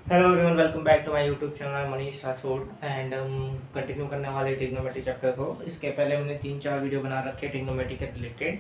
Hello everyone, welcome back to my YouTube channel Manish Rathore and हम continue करने वाले trigonometry chapter को। इसके पहले हमने 3-4 वीडियो बना रखे ट्रिग्नोमेट्री के related.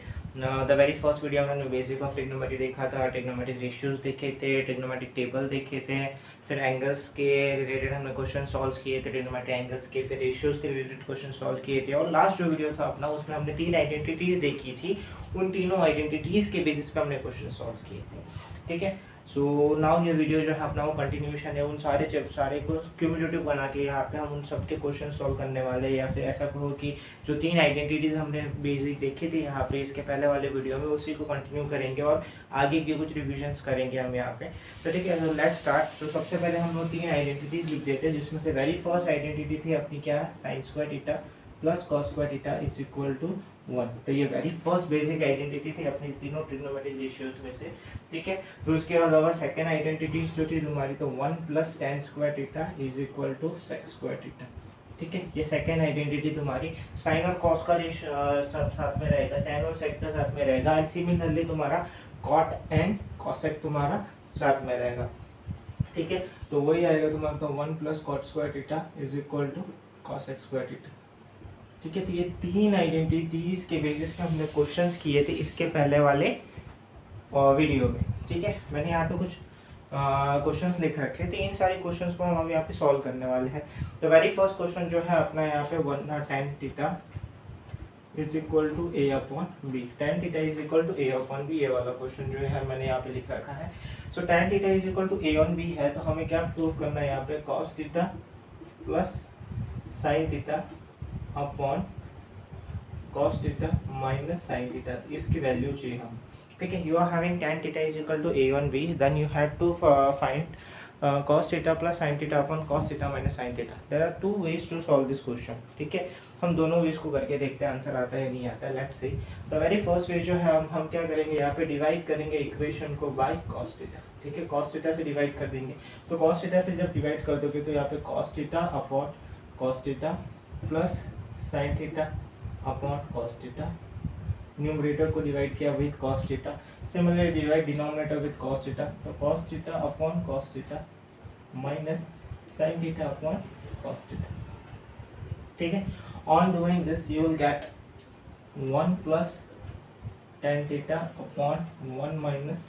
The very first video में हमने बेसिक ऑफ ट्रिग्नोमेट्री देखा था, ट्रिग्नोमेट्रिक रेशियोज देखे थे, ट्रिग्नोमेट्रिक टेबल देखे थे, फिर एंगल्स के रिलेटेड हमने क्वेश्चन सॉल्व किए थे, ट्रिग्नोमेट्रिक एंगल्स के, फिर रेशियोज के रिलेटेड क्वेश्चन सॉल्व किए थे। और लास्ट जो वीडियो था अपना, उसमें हमने 3 आइडेंटिटीज देखी थी। उन तीनों आइडेंटिटीज के बेसिस पे हमने क्वेश्चन सॉल्व किए थे। ठीक है, सो नाउ ये वीडियो जो है अपना वो कंटिन्यूशन है उन सारे को क्यूमुलेटिव बना के यहाँ पे हम उन सब के क्वेश्चन सॉल्व करने वाले हैं। या फिर ऐसा कहो कि जो 3 आइडेंटिटीज हमने बेसिक देखी थी यहाँ पे इसके पहले वाले वीडियो में, उसी को कंटिन्यू करेंगे और आगे की कुछ रिविजन्स करेंगे हम यहाँ पे। तो ठीक है, तो लेट्स स्टार्ट। तो सबसे पहले हम लोग 3 आइडेंटिटीज लिख देते हैं, जिसमें से वेरी फर्स्ट आइडेंटिटी थी अपनी क्या, sine square theta plus cos square theta is equal to 1। तो ये वेरी फर्स्ट बेसिक आइडेंटिटी थी अपनी तीनों ट्रिग्नोमेट्रिक रेशियोज में से। ठीक है, तो उसके अलावा सेकंड आइडेंटिटीज जो थी तुम्हारी, तो 1 plus tan square theta is equal to sec square theta. ठीक है, ये सेकंड आइडेंटिटी तुम्हारी साइन और कॉस का साथ में रहेगा, टेन और सेक का साथ में रहेगा, एंड सिमिलरली तुम्हारा कॉट एंड कॉसेक तुम्हारा साथ में रहेगा। ठीक है, तो वही आएगा तुम्हारा, तो 1 plus cot square theta is equal to cosec square theta. ठीक है, तो ये 3 आइडेंटिटीज के बेसिस पे हमने क्वेश्चंस किए थे इसके पहले वाले वीडियो में। ठीक है, मैंने यहाँ पे कुछ क्वेश्चंस लिख रखे थे, इन सारे क्वेश्चंस को हम यहाँ पे सॉल्व करने वाले हैं। तो वेरी फर्स्ट क्वेश्चन जो है अपना यहाँ पे 1 tan theta is equal to a upon b, tan theta is equal to a upon b, ये वाला क्वेश्चन जो है मैंने यहाँ पे लिख रखा है। So tan theta is equal to a on b है, तो हमें क्या प्रूव करना है यहाँ पे, cos theta plus sine theta upon cos theta minus sine theta, इसकी वैल्यू चाहिए हम। ठीक है, you are having tan theta is equal to a on b, then you have to find cos theta plus sine theta upon cos theta minus sine theta. There are 2 ways to solve this question. ठीक है, हम दोनों veg को करके देखते हैं answer आता है नहीं आता है। Let's see the very first way जो है हम क्या करेंगे, यहाँ पे डिवाइड करेंगे इक्वेशन को बाय cos थीटा। ठीक है, cos थीटा से डिवाइड कर देंगे। तो cos थीटा से जब डिवाइड कर दोगे तो यहाँ पे cos theta upon cos theta plus sine theta upon cos theta, numerator को डिवाइड किया with cos theta, similarly divide denominator with cos theta, तो cos theta upon cos theta minus sin theta upon cos theta. ठीक है, on doing this you will get 1 plus tan theta upon 1 minus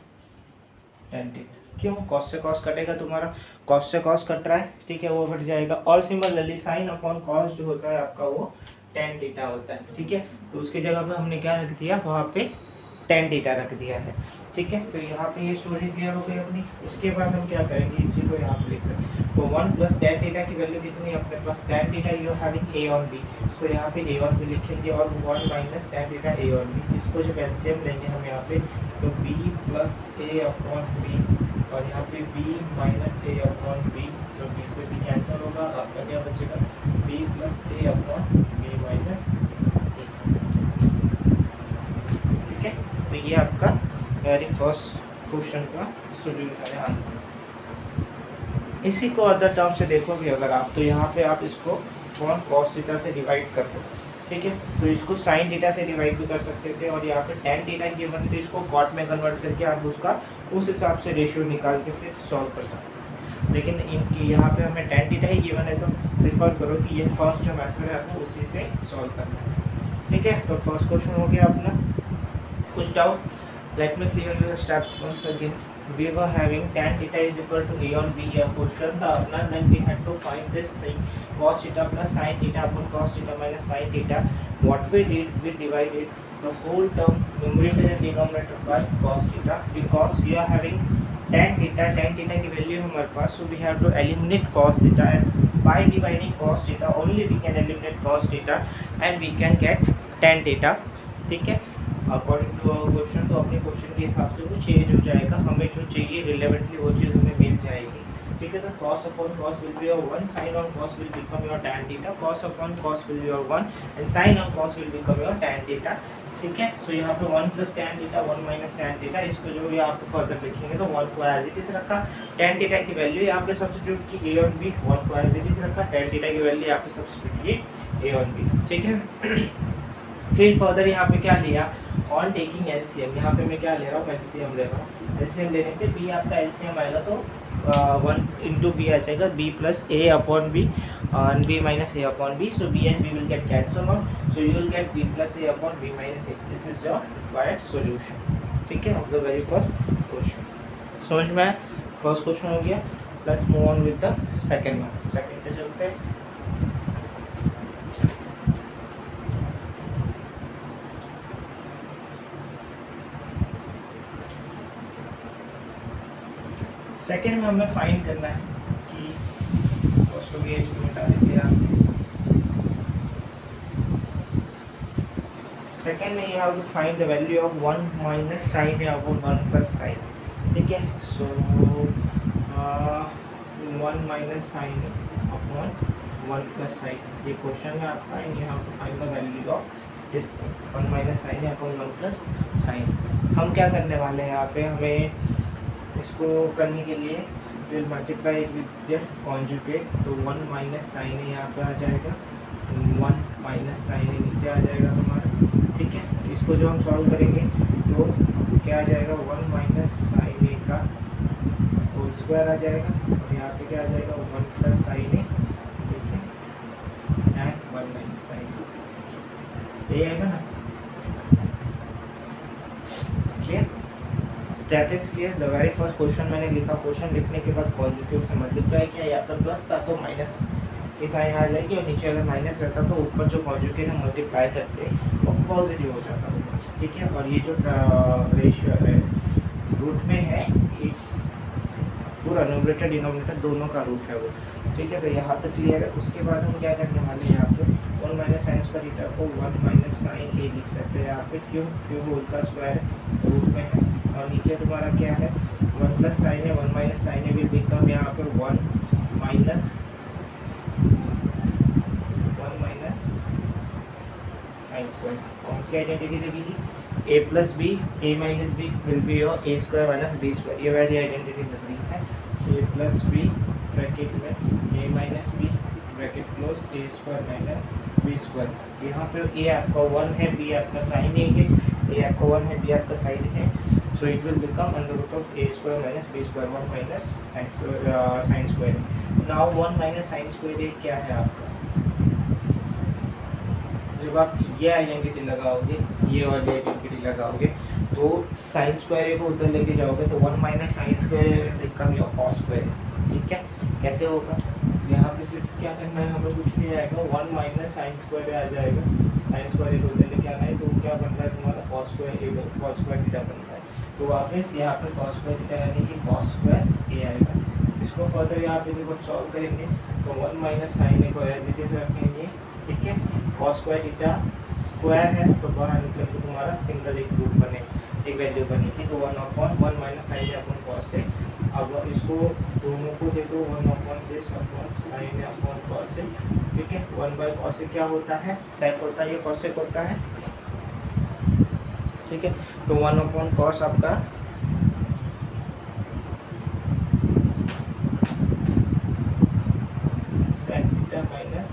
tan theta. क्यों, cos से cos कटेगा तुम्हारा, cos से cos cut रहा है, ठीक है, वो कट जाएगा। और सिमिलरली sin अपॉन cos जो होता है आपका वो tan थीटा होता है। ठीक है, तो उसकी जगह पे हमने क्या रख दिया, वहाँ पे tan थीटा रख दिया है। ठीक है, तो यहाँ पे ये स्टोरी क्लियर हो गई अपनी। उसके बाद हम क्या करेंगे, इसी को यहाँ पे लिख रहे हैं, तो 1 प्लस tan थीटा की वैल्यू कितनी है अपने पास, tan theta you having a on b, सो यहाँ पे a ऑन b लिखेंगे, और 1 minus tan theta a on b, इसको जब एलसीएम लेंगे हम यहाँ पे, तो b plus a upon b, और यहाँ पे b minus a upon b, so b से b कैंसिल होगा, आपका क्या बचेगा, b plus a upon b minus a। ठीक है, तो ये आपका वेरी फर्स्ट क्वेश्चन का सॉल्यूशन है, आंसर। इसी को अदर टर्म से देखोगे अगर आप, तो यहाँ पे आप इसको cos थीटा से डिवाइड कर दो। ठीक है, तो इसको sin थीटा से डिवाइड भी कर सकते थे, और यहाँ पे tan थीटा गिवन थे, इसको cot में कन्वर्ट करके आप उसका उस हिसाब से रेशियो निकाल के फिर सॉल्व कर सकते हैं। लेकिन इनकी यहाँ पे हमें tan थीटा ही गिवन है, तो प्रिफर करो कि ये फर्स्ट जो मेथड है आपको उसी से सॉल्व करना है। ठीक है, तो फर्स्ट क्वेश्चन हो गया अपना। कुछ doubt, let me clear your steps once again. We were having tan theta is equal to a on b, a question था अपना, then we had to find this thing cos theta plus sin theta upon cos theta minus sin theta. What we did, we divided the whole term numerator and denominator by cos theta, because we are having tan theta की value हमारे पास, so we have to eliminate cos theta, and by dividing cos theta only we can eliminate cos theta and we can get tan theta। ठीक है, according to our question, तो अपने question के हिसाब से वो चेंज हो जाएगा, हमें जो चाहिए रिलेवेंटली वो चीज़ हमें मिल जाएगी। ठीक है, तो cos upon cos will be your 1, sin on cos will become your tan theta, cos upon cos will be your 1 and sin on cos will become your tan theta. ठीक है, सो यहाँ पे 1 plus tan theta 1 minus tan theta, इसको जो यहाँ पे further लिखेंगे तो 1 को एज इट इज रखा, tan थीटा की वैल्यू यहाँ पे सब्स्टिट्यूट की a और b, 1 को एज इट इज रखा, tan थीटा की वैल्यू यहाँ पे सब्स्टिट्यूट की a और b। ठीक है, फिर फर्दर यहाँ पे क्या लिया, ऑन टेकिंग एलसीएम, यहाँ पे मैं क्या ले रहा हूँ, एलसीएम ले रहा हूँ। एलसीएम लेने पे बी आपका एलसीएम आएगा तो 1 इंटू बी आ जाएगा, b plus a upon b and b minus a upon b, so b and b will get cancelled out, so you will get b plus a upon b minus a. This is your required solution, ठीक है, of the very first question. समझ में आया? First question हो गया. Let's move on with the second one. Second पे चलते हैं. सेकंड में हमें फाइंड करना है कि फर्स्ट हो गया, इसको मिटा देते हैं यहाँ से. सेकंड में you have to find the value of 1 minus sine a upon 1 plus sine. ठीक है, so 1 minus sine upon 1 plus sine, ये क्वेश्चन है आपका. And you have to find the value of this thing 1 minus sine upon 1 plus sine. हम क्या करने वाले हैं यहाँ पे, हमें इसको करने के लिए will multiply with their conjugate. तो 1 माइनस साइन यहाँ पे आ जाएगा, 1 माइनस साइन नीचे आ जाएगा हमारा. ठीक है, इसको जो हम सॉल्व करेंगे तो क्या आ जाएगा, 1 माइनस साइन ए का होल स्क्वायर आ जाएगा. और यहाँ पे क्या आ जाएगा, 1 प्लस साइन ए नीचे एंड 1 माइनस साइन ए आएगा ना. Clear, state is clear. The very first question मैंने लिखा, क्वेश्चन लिखने के बाद कॉन्जुगेट से मल्टीप्लाई किया. या तो प्लस था तो माइनस की साइन आ जाएगी, और नीचे अगर माइनस रहता तो ऊपर जो कॉन्जुगेट है मल्टीप्लाई करके वो पॉजिटिव हो जाता है. ठीक है, और ये जो रेशियो है रूट में है, इट्स पूरा न्यूमरेटर डिनोमिनेटर दोनों का रूट है वो. ठीक है, तो यहाँ तक क्लियर है. उसके बाद हम क्या करने वाले हैं, यहाँ पे 1 माइनस साइन स्क्वायर थीटा को 1 माइनस साइन ए लिख सकते हैं. यहाँ पे क्यों होल का स्क्वायर रूट में है, और नीचे तुम्हारा क्या है, 1 प्लस साइन है, 1 minus sine a will become यहाँ पे 1 माइनस साइन स्क्वायर. कौन सी आइडेंटिटी लगेगी, a plus b, a minus b will be your a square minus b square. ये वाली आइडेंटिटी लग रही है. a प्लस बी ब्रैकेट में a minus B bracket close A square minus b square. यहाँ पे ए आपका 1 है, बी आपका साइन ए है. ए आपका 1 है, बी आपका साइन है. So it will become under root of a square minus b square, 1 minus sine square. Now 1 minus sine square क्या है आपका, जब आप ये आइडेंटिटी लगाओगे, ये वाली आइडेंटिटी लगाओगे, तो साइन स्क्वायर को उधर लेके जाओगे तो 1 minus sine square become your cos square. ठीक है, कैसे होगा, यहाँ पे सिर्फ क्या करना है, हमें कुछ नहीं आएगा, 1 माइनस साइन स्क्वायर आ जाएगा. साइन स्क्वायर को उधर लेके आना है, तो क्या बन रहा है तुम्हारा, कॉस स्क्वायर थीटा बन रहा है. तो वापस यहाँ पे कॉस स्क्वायर थीटा यानी कि कॉस स्क्वायर ए आएगा. इसको फर्दर यहाँ पे देखो सॉल्व करेंगे तो 1 माइनस साइन ए को एज इट इज रखेंगे. ठीक है, कॉस स्क्वायर थीटा स्क्वायर है तो बाहर निकल के तुम्हारा सिंगल एक रूट बने, एक वैल्यू बनेगी. तो 1/1 minus sine a upon cos से. अब इसको दोनों को दे दो, 1 upon this upon sine a upon cos से. ठीक है, 1 बाय कॉस से क्या होता है, सेक होता है, ये कॉसेक होता है. ठीक है, तो 1 अपॉन कॉस आपका सेक थीटा माइनस.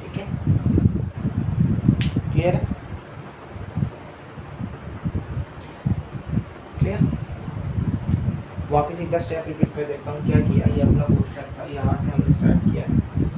ठीक है, क्लियर है, क्लियर. वापस एक बार स्टेप रिपीट कर देता हूँ. क्या किया, ये अपना क्वेश्चन था, यहाँ से हमने स्टार्ट किया.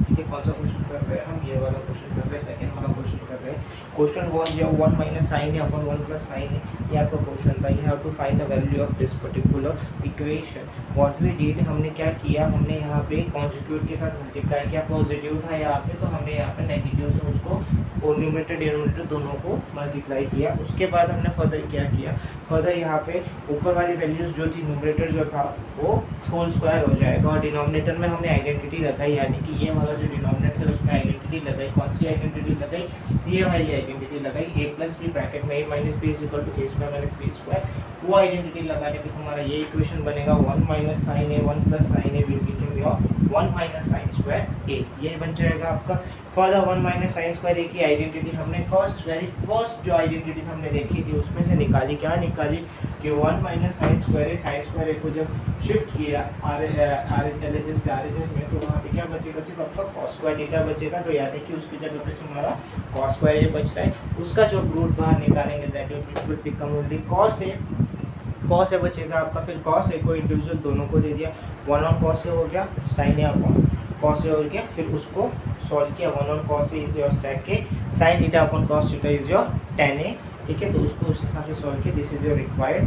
ठीक है, कौन सा क्वेश्चन कर रहे हैं हम, ये वाला क्वेश्चन कर रहे हैं, सेकंड वाला क्वेश्चन कर रहे हैं. क्वेश्चन वॉज जो 1 माइनस साइन है अपॉन 1 प्लस साइन है, ये आपका क्वेश्चन था. You have to find the value of this particular equation. What we did, हमने क्या किया, हमने यहाँ पे कॉन्जुगेट के साथ मल्टीप्लाई किया. पॉजिटिव था यहाँ पे, तो हमने यहाँ पे नेगेटिव से उसको न्यूमरेटर डिनोमिनेटर दोनों को मल्टीप्लाई किया. उसके बाद हमने फर्दर क्या किया, फर्दर यहाँ पे ऊपर वाली वैल्यूज जो थी, न्यूमरेटर जो था वो होल स्क्वायर हो जाएगा, और डिनोमिनेटर में हमने आइडेंटिटी लगाई, यानी कि ये वाला जो डिनोमिनेटर उसमें आइडेंटिटी लगाई. कौन सी आइडेंटिटी लगाई, ये वाली आइडेंटिटी लगाई. ए प्लस बी ब्रैकेट में a minus b is equal to a square minus b square. वो आइडेंटिटी लगाने पे तुम्हारा ये इक्वेशन बनेगा 1 minus sine a 1 plus sine a will become your 1 minus sine square a, ये बन जाएगा आपका। For the 1 minus sine square a की आइडेंटिटी हमने वेरी फर्स्ट जो आइडेंटिटीज हमने देखी थी उसमें से निकाली, क्या निकाली कि 1 माइनस साइन स्क्वायर ए को जब शिफ्ट किया RHS से RHS में, तो वहाँ पे क्या बचेगा, सिर्फ आपका कॉस स्क्वायर थीटा बचेगा। तो याद है कि उसकी जगह पे तुम्हारा कॉस स्क्वायर ए बच रहा है, उसका जो रूट बाहर निकालेंगे that will become only cos a बचेगा आपका। फिर कॉस ए को इंडिविजुअल दोनों को दे दिया, 1 ऑन कॉस ए हो गया, sign a upon cos A हो गया, फिर उसको सॉल्व किया, 1 on cos A is your sake A, sign theta upon cos theta is your tan ए, ठीक है। तो उसको उस हिसाब से सॉल्व किया, this is your required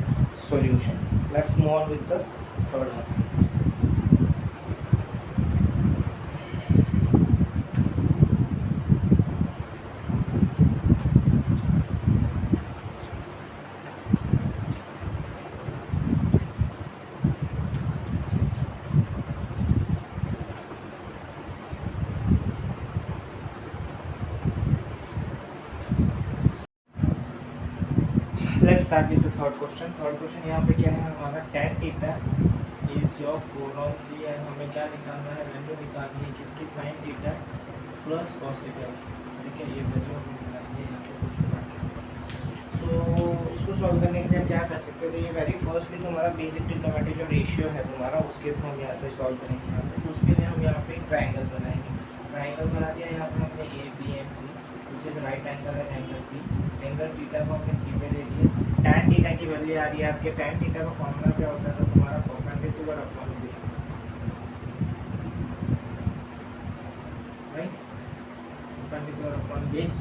solution. Let's move on with the third one. Let's start with the third question. Third question यहाँ पे क्या है हमारा, tan theta is your 4/3 and हमें क्या निकालना है, वैल्यू निकालनी है किसकी, sin theta plus cos theta, ठीक है। ये वैल्यू हमें निकालनी है यहाँ पे क्वेश्चन। सो इसको सॉल्व करने के लिए क्या कर सकते हो, तो ये वेरी फर्स्टली तुम्हारा बेसिक ट्रिग्नोमेट्री जो रेशियो है तुम्हारा, उसके थ्रू हम यहाँ पे सॉल्व करेंगे। यहाँ पे तो उसके लिए हम यहाँ पे ट्राइंगल बनाएंगे। ट्राइंगल बना दिया यहाँ पे हमने ABNC which is right angle है एंगल P, एंगल थीटा को हमने सी पे दे दिया। tan थीटा की वैल्यू आ रही है आपके, tan थीटा का फॉर्मूला क्या होता है, तो तुम्हारा perpendicular upon base, right, perpendicular upon base,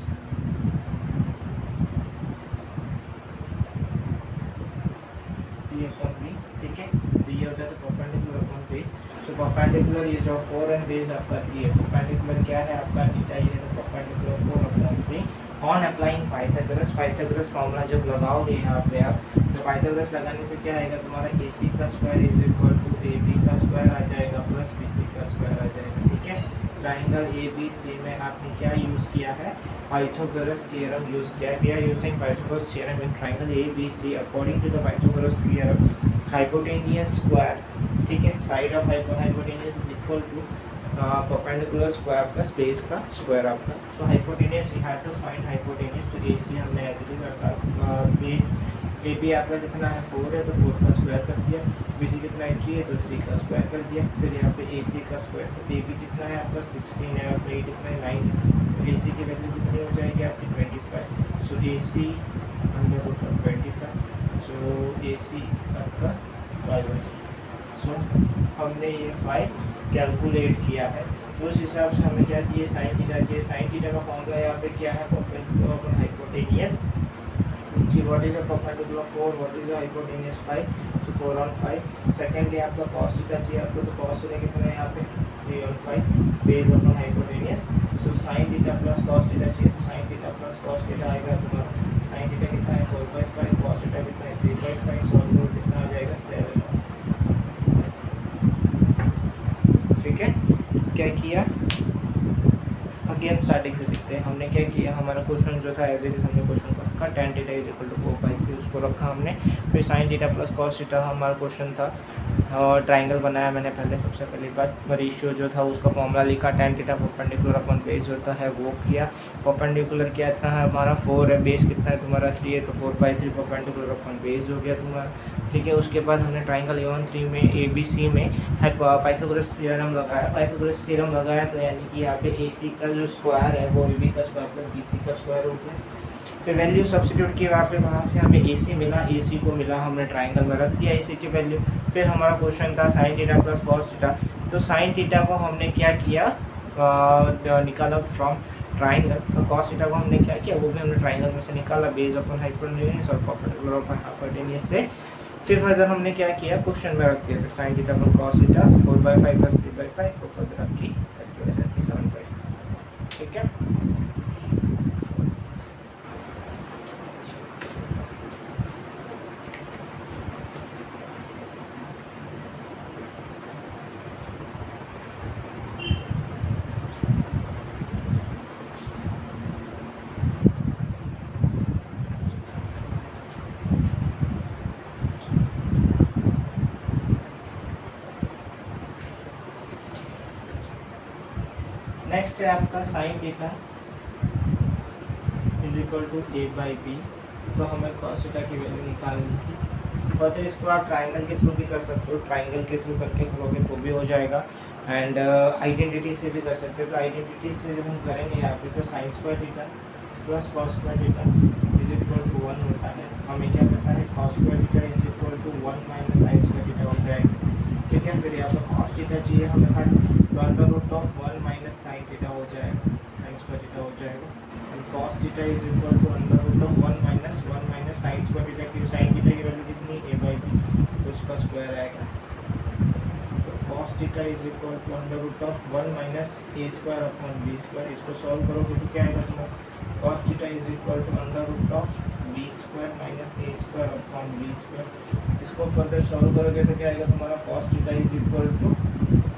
P upon B, ठीक है। तो ये हो जाता है perpendicular upon base. So perpendicular is your 4 and base आपका 3 है। परपेंडिकुलर क्या है आपका, थीटा, ये तो perpendicular 4 upon 3 on applying Pythagoras formula जब लगाओगे यहाँ पे आप, तो पाइथागोरस लगाने से क्या आएगा तुम्हारा, AC का square is equal to AB का स्क्वायर आ जाएगा प्लस BC का स्क्वायर आ जाएगा, ठीक है। ट्राइंगल ABC में आपने क्या यूज़ किया है, पाइथागोरस थ्योरम यूज़ किया है। We are using Pythagoras theorem in triangle ABC according to the Pythagoras theorem, hypotenuse square, ठीक है, side of hypotenuse is equal to perpendicular square plus base का स्क्वायर आपका। So hypotenuse we have to find hypotenuse, तो AC हमने agree करता, base AB आपका कितना है 4 है, तो 4 का स्क्वायर कर दिया, BC कितना है 3 है, तो 3 का स्क्वायर कर दिया। फिर यहाँ पे AC का स्क्वायर, तो AB कितना है आपका 16 है और A कितना है 9 है, तो AC की वैल्यू कितनी हो जाएगी आपकी 25। So AC under root of 25, so AC आपका 5 है। सो हमने ये 5 कैलकुलेट किया है। तो उस हिसाब से हमें क्या चाहिए, साइन थीटा चाहिए। साइन थीटा का फॉर्मूला यहाँ पे क्या है, perpendicular upon hypotenuse, what is a perpendicular 4, what is a hypotenuse 5, so 4 on 5। Secondly आपका cos थीटा चाहिए आपको, तो cos थीटा कितना है यहाँ पे 3 on 5 based upon hypotenuse. So sine theta plus cos theta चाहिए, तो sine theta plus cos theta आएगा तुम्हारा, साइन थीटा कितना है 4/5, cos थीटा कितना है 3/5, सॉल्व करो कितना आ जाएगा 7, ठीक है। क्या किया, अगेन स्टार्टिंग से देखते हैं हमने क्या किया। हमारा क्वेश्चन जो था एज इट इज हमने क्वेश्चन को रखा, tan theta is equal to 4/3 उसको रखा हमने। फिर sin theta plus cos theta हमारा क्वेश्चन था, और ट्राइंगल बनाया मैंने पहले, सबसे पहली बात रेशियो जो था उसका फॉर्मूला लिखा, tan theta perpendicular upon base होता है वो किया। परपेंडिकुलर क्या इतना है हमारा 4 है, बेस कितना है तुम्हारा 3 है, तो 4/3 परपेंडिकुलर अपॉन बेस हो गया तुम्हारा, ठीक है। उसके बाद हमने ट्राइंगल A1-3 में ABC में पाइथागोरस थ्योरम लगाया। पाइथागोरस थ्योरम लगाया तो यानी कि यहाँ पे AC का जो स्क्वायर है वो AB का स्क्वायर प्लस BC का स्क्वायर हो गया। फिर वैल्यू सब्स्टिट्यूट किया वहाँ पे, वहाँ से हमें AC मिला, AC को मिला, हमने ट्राइंगल में रख दिया AC की वैल्यू। फिर हमारा क्वेश्चन था sin theta plus cos theta, तो sin थीटा को हमने क्या किया, निकाला फ्रॉम ट्राइंगल, तो cos थीटा को हमने क्या किया, वो भी हमने ट्राइंगल में से निकाला बेस अपॉन हाइपोटेनियस और परपेंडिकुलर अपॉन हाइपोटेनियस से। फिर फर्दर हमने क्या किया, क्वेश्चन में रख दिया, फिर sin theta upon cos theta 4/5 plus 3/5 को फर्दर रखी, 7/5, ठीक है। नेक्स्ट है आपका sine theta is equal to a by b, तो हमें कॉस थीटा की वैल्यू निकालनी थी। फर्दर इसको आप ट्राइंगल के थ्रू भी कर सकते हो, ट्राइंगल के थ्रू करके करोगे तो भी हो जाएगा, एंड आइडेंटिटी से भी कर सकते हो। तो आइडेंटिटी से जब हम करेंगे यहाँ पे तो sine square theta plus cos square theta is equal to 1 होता है। हमें क्या पता है, cos square theta is equal to 1 minus sine square theta हो जाएगा, ठीक है। फिर यहाँ पर कॉस थीटा चाहिए हमें खाली, तो under root of 1 minus sine theta हो जाएगा, साइन स्क्वायर थीटा हो जाएगा। And cos theta is equal to under root of 1 minus sine square theta की, साइन थीटा की वैल्यू कितनी, ए बाई बी, तो उसका स्क्वायर आएगा। तो cos theta is equal to under root of 1 minus A square upon b square. इसको solve करोगे तो क्या आएगा तुम्हारा, cos theta is equal to under root of b square minus A square upon b square. इसको further solve करोगे तो क्या आएगा तुम्हारा, cos theta is equal to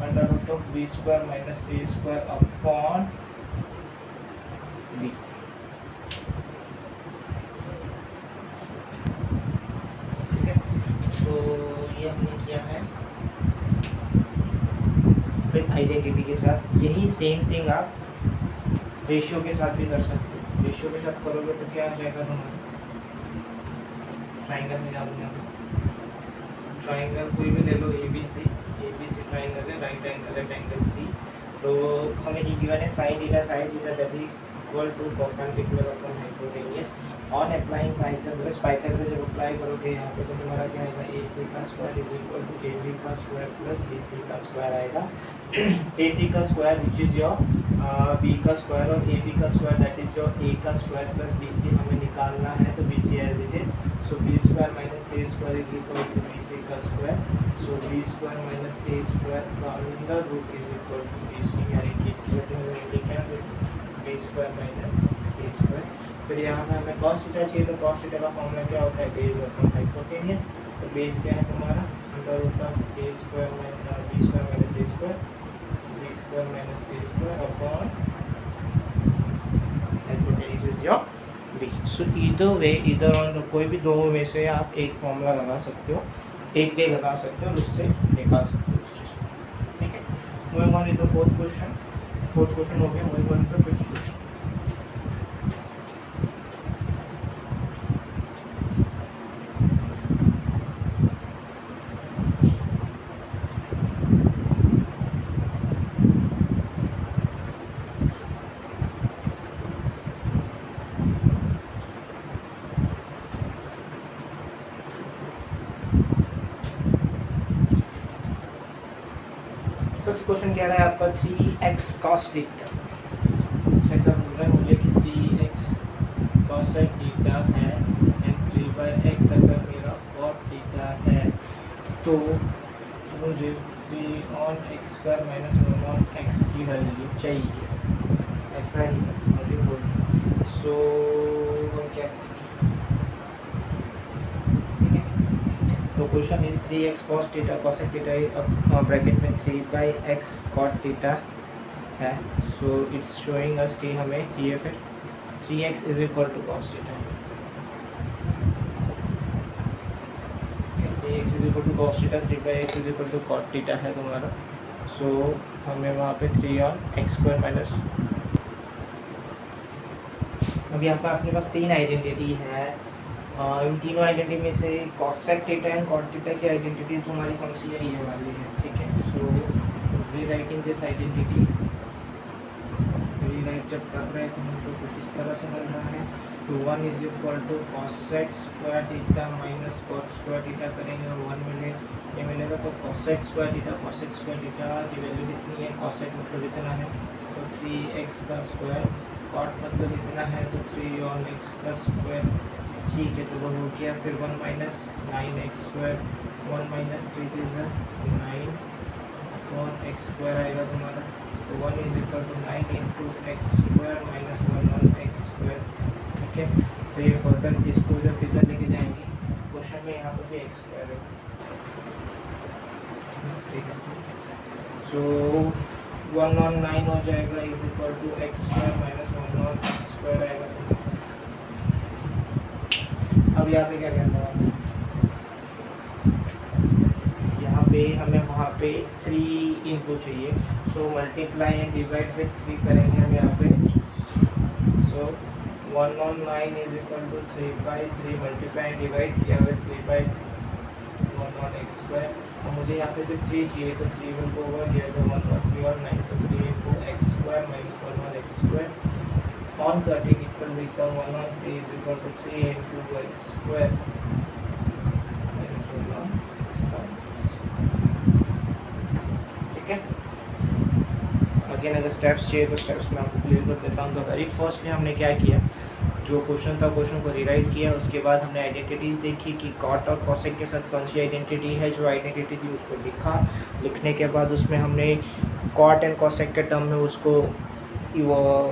under root of b square minus A square upon b. ठीक है, तो ये हमने किया है। फिर आइडेंटिटी के साथ यही सेम थिंग आप रेशियो के साथ भी कर सकते हो। रेशियो के साथ करोगे तो क्या हो जाएगा तुम्हारा, ट्राइंगल में डालना, ट्राइंगल कोई भी ले लो, ए बी सी ट्राइंगल है, राइट एंगल है एंगल सी। तो हमें ये गिवन है sine theta that is equal to perpendicular upon hypotenuse on applying Pythagoras जब अप्लाई करोगे यहाँ पे तो तुम्हारा क्या आएगा, ए सी का square is equal to A B का स्क्वायर प्लस बी सी का स्क्वायर आएगा। ए सी का square which is your B का स्क्वायर और ए बी का square that is your A का स्क्वायर प्लस बी सी हमें निकालना है, तो B C as it is. So B square minus A square is equal to B C का square. So B square minus ए square का under root is equal to B C, यानी कि इसकी value लिखा है बी स्क्वायर माइनस ए square. फिर यहाँ पे हमें कॉस थीटा चाहिए, तो कॉस थीटा का फॉर्मूला क्या होता है, बेस अपॉन हाइपोटेन्यूज। तो बेस क्या है तुम्हारा, under root of a square minus b square minus A square, b square minus A square upon hypotenuse is your b. So इधर वे, इधर और कोई भी दो में से आप एक फॉर्मूला लगा सकते हो, एक वे लगा सकते हो और उससे निकाल सकते हो उस चीज़ को, ठीक है। Moving on to fourth question हो गया। Moving on to fifth question. First question कह रहा है आपका 3x cos थीटा, ऐसा बोल रहा है मुझे कि 3x cos थीटा है एंड 3/x अगर मेरा cot थीटा है तो मुझे 3 on x square minus 1 on x की वैल्यू चाहिए, ऐसा ही मुझे बोल। सो हम क्या करेंगे, तो question is 3x cos theta cosec theta bracket में 3/x cot थीटा है। सो इट्स शोइंग अस कि हमें चाहिए फिर 3x is equal to cos theta, 3x is equal to cos theta, 3/x is equal to cot theta है तुम्हारा। सो हमें वहाँ पे 3 on x स्क्वायर माइनस, अब यहाँ पर अपने पास तीन आइडेंटिटी है। इन तीनों आइडेंटिटी में से cosec theta and cot theta की आइडेंटिटी तुम्हारी कौन सी है, ये वाली है, ठीक है। सो रीराइटिंग दिस आइडेंटिटी, रीराइट जब कर रहे हैं तो हमको कुछ इस तरह से मिल रहा है। तो 1 is equal to cosec square theta minus cot square theta करेंगे और 1 मिलेगा। तो cosec स्क्वायर थीटा की वैल्यू कितनी है, cosec मतलब इतना है तो 3x का स्क्वायर, cot मतलब इतना है तो 3 on x का स्क्वायर, ठीक है। चलो हो गया। फिर 1 minus 9x square, 1 minus 3 is 9 upon x square आएगा तुम्हारा। तो 1 is equal to 9 into x square minus 1 on x square, ठीक है। तो ये फर्दर इसको जब इधर लेके जाएंगे क्वेश्चन में यहाँ पर भी x स्क्वायर है, सो 1 on 9 हो जाएगा is equal to x square minus 1 on x square आएगा। अब यहाँ पे क्या कहना है, यहाँ पे हमें वहाँ पे 3 इनटू चाहिए, so multiply and divide with 3 करेंगे हम यहाँ पे। So 109 is equal to 3/3 multiply and divide किया हुआ 3/3 1x स्क्वायर। और मुझे यहाँ पे सिर्फ 3 चाहिए, तो 3 विल गो ओवर हियर, तो 113 और 9 तो 3 into x square minus 11x square on cutting equal become 113 is equal to 3 into x square minus 11x square. ठीक है, अगेन अगर स्टेप्स चाहिए तो स्टेप्स मैं आपको क्लियर कर देता हूँ। तो वेरी फर्स्टली हमने क्या किया, जो क्वेश्चन था क्वेश्चन को रीराइट किया, उसके बाद हमने आइडेंटिटीज़ देखी कि कॉट और कॉसेक के साथ कौन सी आइडेंटिटी है, जो आइडेंटिटी थी उसको लिखा। लिखने के बाद उसमें हमने कॉट एंड कॉसेक के टर्म में उसको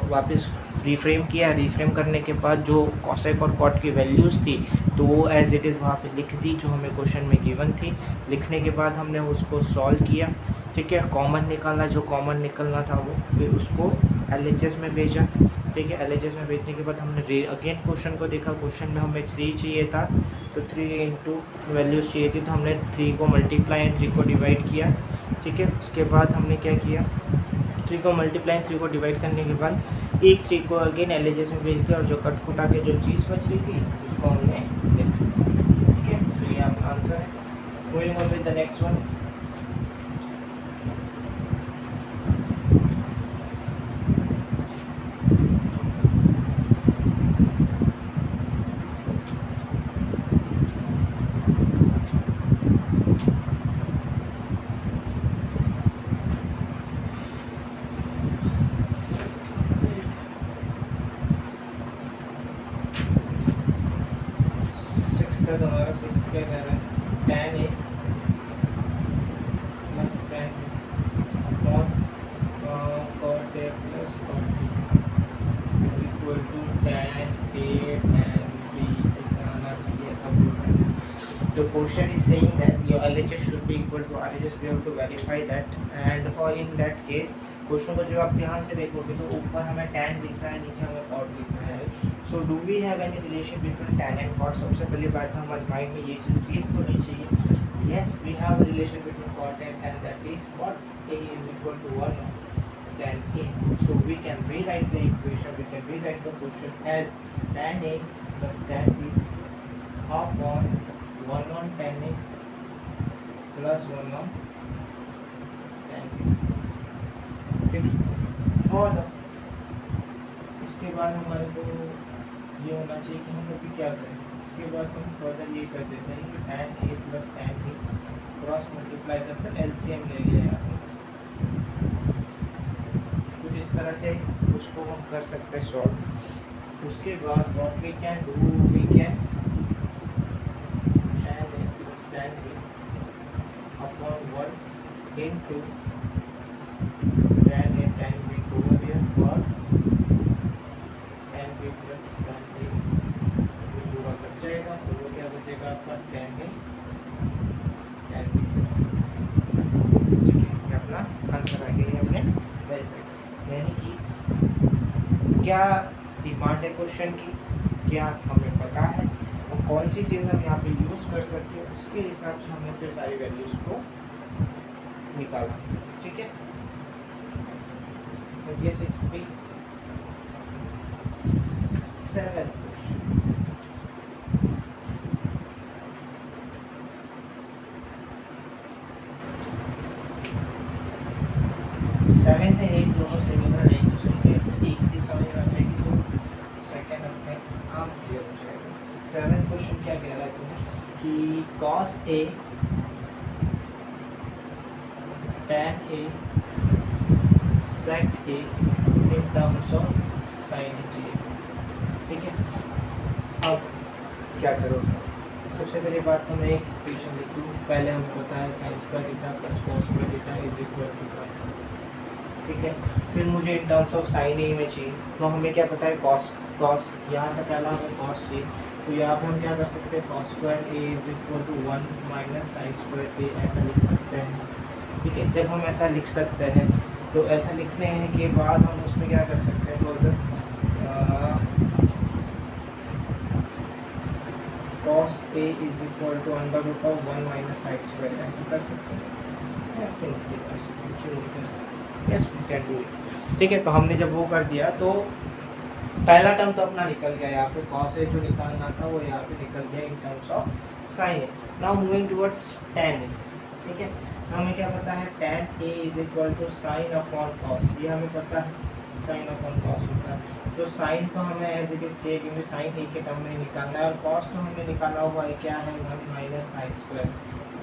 वापस रीफ्रेम किया। रीफ्रेम करने के बाद जो कॉसेक और कॉट की वैल्यूज़ थी तो वो एज इट इज़ वहाँ पे लिख दी, जो हमें क्वेश्चन में गिवन थी। लिखने के बाद हमने उसको सॉल्व किया। ठीक है, कॉमन निकाला, जो कॉमन निकलना था वो, फिर उसको LHS में भेजा। ठीक है, LHS में भेजने के बाद हमने अगेन क्वेश्चन को देखा। क्वेश्चन में हमें 3 चाहिए था, तो 3 इंटू वैल्यूज़ चाहिए थी, तो हमने 3 को मल्टीप्लाई एंड 3 को डिवाइड किया। ठीक है, उसके बाद हमने क्या किया, 3 को मल्टीप्लाई 3 को डिवाइड करने के बाद एक 3 को अगेन LHS में भेज दिया, और जो कट फुटा के जो चीज़ बच रही थी उसको हमने लिखा। ठीक है, तो ये आपका आंसर है। Going on with the next one. तो हमारा 6 क्या कह रहा है, tan A plus tan upon cot A plus cot B is equal to tan A tan B। ऐसा आना चाहिए, ऐसा बोल रहा है। तो question is saying that your LHS should be equal to RHS। We have to verify that, and for in that case question को जब आप ध्यान से देखोगे तो ऊपर हमें tan दिख रहा है, नीचे हमें cot दिख रहा है। So do we have any relation between tan and cot? सबसे पहली बात तो हमारे माइंड में ये चीज़ क्लिक होनी चाहिए। Yes, we have relation between cot and that is cot A is equal to 1 tan A. So we can rewrite the equation, we can rewrite the question as tan A plus tan B upon 1 on tan A plus 1 on tan B। और उसके बाद हमारे को ये होना चाहिए कि हम अभी क्या करें। उसके बाद हम फर्दर ये कर देते हैं कि tan A plus tan B cross multiply करके LCM ले लिया यहाँ पे। कुछ इस तरह से उसको हम कर सकते हैं सॉल्व। उसके बाद what we can do, we can tan A plus tan B upon 1 into tan A tan B over here for tan B plus tan A पूरा कट जाएगा, तो वो क्या बचेगा आपका tan A tan B। ठीक है, ये अपना आंसर आ गया, हमने वेरीफाई। यानी कि क्या डिमांड है क्वेश्चन की, क्या हमें पता है और कौन सी चीज़ हम यहाँ पे यूज़ कर सकते हैं, उसके हिसाब से हमने फिर सारी वैल्यूज़ को निकाला। ठीक है, ये 6B 7 question. Seventh and eight दोनों सिमिलर है, एक दूसरे के एक ही समझ में आएगी तो सेकेंड अपने आप क्लियर हो जाएगा। 7 क्वेश्चन क्या कह रहा है तुम्हें कि cos A tan A sec A in terms of sin A चाहिए। ठीक है, अब क्या करोगे? सबसे पहली बात तो मैं एक इक्वेशन लिख लूँ। पहले हमें पता है sin square theta plus cos square theta is equal to 1। ठीक है, फिर मुझे in terms of sin A में चाहिए, तो हमें क्या पता है cos यहाँ से पहला हमें cos चाहिए, तो यहाँ पे हम क्या कर सकते हैं cos square A is equal to 1 minus sin square A ऐसा लिख सकते हैं। ठीक है, जब हम ऐसा लिख सकते हैं तो ऐसा लिखने के बाद हम उसमें क्या कर सकते हैं further, cos A is equal to under root of 1 minus sin square ऐसा कर सकते हैं। डेफिनेटली कर सकते हैं, क्यों नहीं कर सकते, yes we can do it. ठीक है, तो हमने जब वो कर दिया तो पहला टर्म तो अपना निकल गया, यहाँ पे कॉस ए जो निकालना था वो यहाँ पे निकल गया in terms of sine a. Now moving towards tan a. ठीक है, हमें क्या पता है, tan a is equal to sine upon cos, ये हमें पता है साइन अपॉन कॉस होता है। तो साइन तो हमें एज इट इज चाहिए क्योंकि साइन ए के टर्म में निकालना है, और कॉस तो हमने निकाला हुआ है क्या है, 1 माइनस साइन स्क्वायर,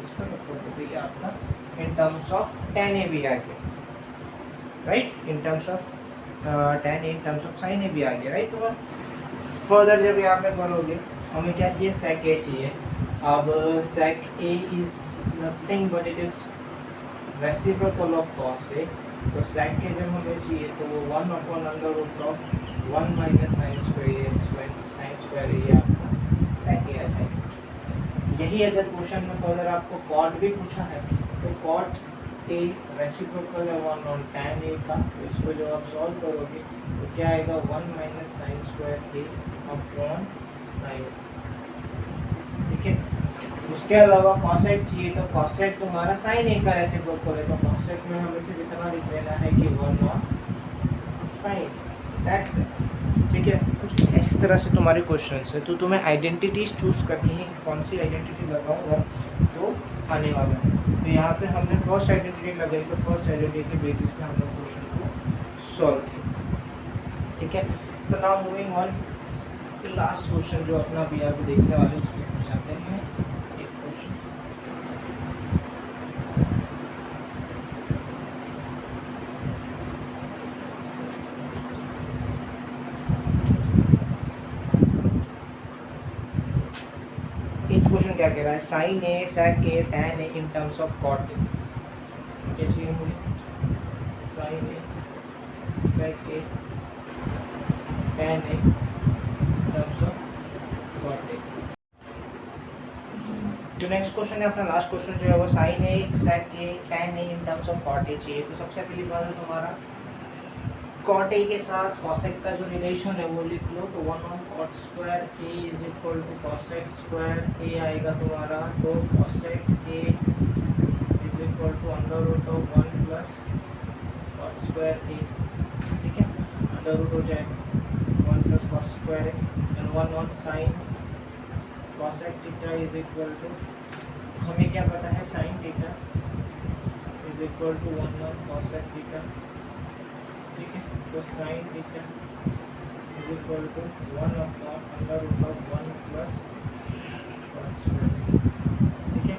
इसको तो ये आपका in terms of tan a भी आ गया, right, in terms of tan in terms of sine a भी आ गया, राइट। तो फर्दर जब यहाँ पे करोगे हमें क्या चाहिए, सेक ए चाहिए। अब sec a is nothing but it is reciprocal of cos a, तो सेक ए जब हमें चाहिए तो वो 1 upon under root of 1 minus sine square, sine square ये आपका सेक ए आ जाएगा। यही अगर क्वेश्चन में फर्दर आपको कॉट भी पूछा है तो कॉट ए रेसिप्रोकल है 1 ऑन tan ए का, तो इसको जब आप सॉल्व करोगे तो क्या आएगा, 1 माइनस साइन स्क्वायर ए अपॉन साइन। ठीक है, उसके अलावा कॉसेक चाहिए तो कॉसेक तुम्हारा साइन ए का रेसिप्रोकल है, तो कॉसेक में हमें सिर्फ इतना लिख देना है कि 1 ऑन साइन, दैट्स इट। ठीक है, कुछ इस तरह से तुम्हारे क्वेश्चंस है, तो तुम्हें आइडेंटिटीज चूज करनी है कि कौन सी आइडेंटिटी लगाऊंगा तो आने वाला है। तो यहाँ पे हमने फर्स्ट आइडेंटिटी लगाई, तो फर्स्ट आइडेंटिटी के बेसिस पे हम लोग क्वेश्चन को सॉल्व किया। ठीक है, तो now moving on last question जो अपना भी आप देखने वाले उसको जाते हैं एक क्वेश्चन। क्वेश्चन क्या कह रहा है, sine A sec A tan A in terms of cot A. क्या चाहिए मुझे, sine A sec A tan A in terms of cot A. जो नेक्स्ट क्वेश्चन है अपना लास्ट क्वेश्चन जो है वो sine A sec A tan A in terms of cot A चाहिए। तो सबसे पहली बात है तुम्हारा कॉट ए के साथ कॉसेक का जो रिलेशन है वो लिख लो, तो 1 on cot square a is equal to cosec square a आएगा तुम्हारा, तो cosec a is equal to under root of 1 plus cot square a. ठीक है, अंडर रूट हो जाएगा 1 plus cot square a, and 1 on sine cosec theta is equal to, हमें क्या पता है, sine theta is equal to 1 on cosec theta. ठीक है, तो sine theta is equal to 1 upon under root of 1 plus cot square. ठीक है,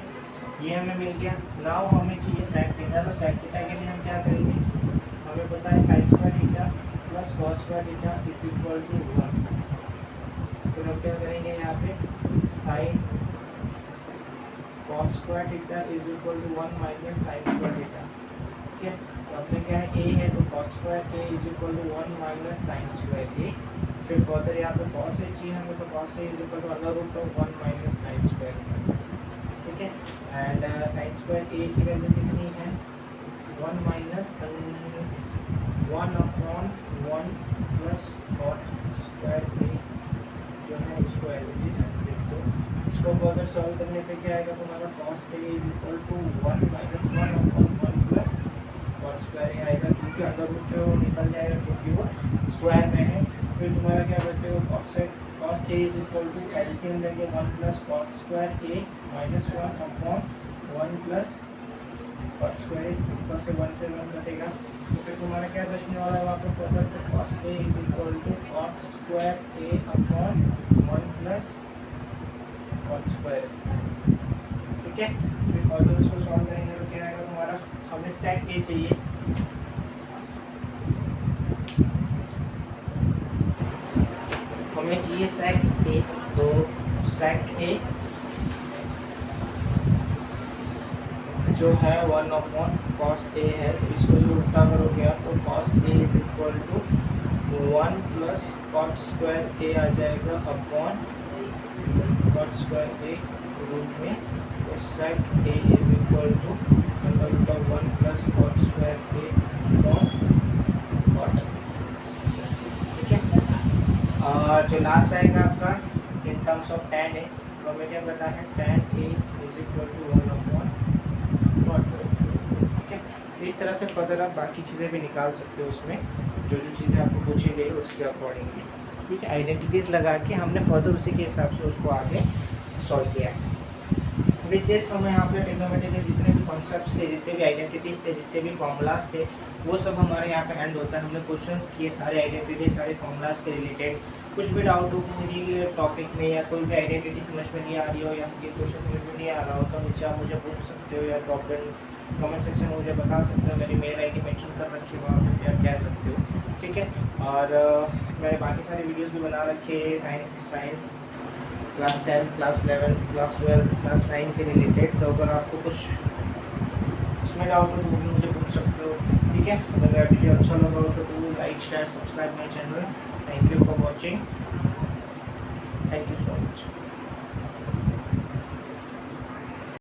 ये हमें मिल गया। नाउ हमें चाहिए सेक थीटा, तो सेक थीटा के लिए हम क्या करेंगे, हमें पता है sine square theta plus cos square theta is equal to 1। फिर हम क्या करेंगे, यहाँ पे sine cos square theta is equal to 1 minus sine square theta. ठीक है, अपने क्या है, ए है तो cos square a is equal to 1 minus sine square a. फिर फर्दर यहाँ पे कॉस ए चाहिए हमें, तो cos A is equal to under root of 1 minus sine square. ठीक है, एंड साइन स्क्वायर ए की वैल्यू कितनी है, 1 minus 1 upon 1 plus cot square a जो है उसको एज इट इज लिख दो। इसको फर्दर सॉल्व करने पे क्या आएगा तुम्हारा, cos A is equal to 1 minus 1 upon 1 plus cot square a आएगा, क्योंकि अंडर रूट जो निकल जाएगा क्योंकि वो स्क्वायर में है। फिर तुम्हारा क्या बचेगा, cos A is equal to LCM लेंगे 1 plus cot square a minus 1 upon 1 plus cot square a, ऊपर से 1 से 1 कटेगा, तो फिर तुम्हारा क्या बचने वाला है वहाँ पर फर्दर, तो cos A is equal to cot square A upon 1 plus cot square. ठीक है, फिर फर्दर उसको सॉल्व करेंगे तो क्या आएगा तुम्हारा, हमें सेक ए चाहिए, हमें चाहिए सेक ए, तो सेक ए जो है 1 अपॉन कॉस ए है, तो इसको जो उल्टा करोगे आप तो cos A is equal to 1 plus cot square a आ जाएगा upon cot square a root में, तो sec a is equal to under root of 1 plus cot square A upon cot. ठीक है, और जो लास्ट आएगा आपका in terms of tan a, तो हमें क्या पता है, tan a is equal to 1 upon cot. इस तरह से फर्दर आप बाकी चीज़ें भी निकाल सकते हो उसमें, जो जो चीज़ें आपको पूछी गई उसके अकॉर्डिंगली। ठीक है, आइडेंटिटीज़ लगा के हमने फर्दर उसी के हिसाब से उसको आगे सॉल्व किया है। विद दिस हमें यहाँ पे ट्रिग्नोमेट्री के जितने भी कॉन्सेप्ट्स थे, जितने भी आइडेंटिटीज़ थे, जितने भी फॉर्मूलाज थे, वो सब हमारे यहाँ पे हैंड होता है। हमने क्वेश्चंस किए सारे आइडेंटिटी, सारे फॉर्मूलाज के रिलेटेड। कुछ भी डाउट हो किसी टॉपिक में, या कोई भी आइडेंटिटी समझ में नहीं आ रही हो, या फिर क्वेश्चन समझ में नहीं आ रहा हो, तो नीचे आप मुझे पूछ सकते हो, या प्रॉब्लम कमेंट सेक्शन में मुझे बता सकते हो। मेरी मेल ID मेंशन कर रखी है, वहाँ पर आप कह सकते हो। ठीक है, और मैंने बाकी सारे वीडियोस भी बना रखे हैं science class 10, class 11, class 12, class 9 के रिलेटेड। तो अगर आपको कुछ उसमें डाउट हो तो वो भी मुझे पूछ सकते हो। ठीक है, अगर मेरा वीडियो अच्छा लगा हो तो do like, share, subscribe my channel. Thank you for watching, thank you so much.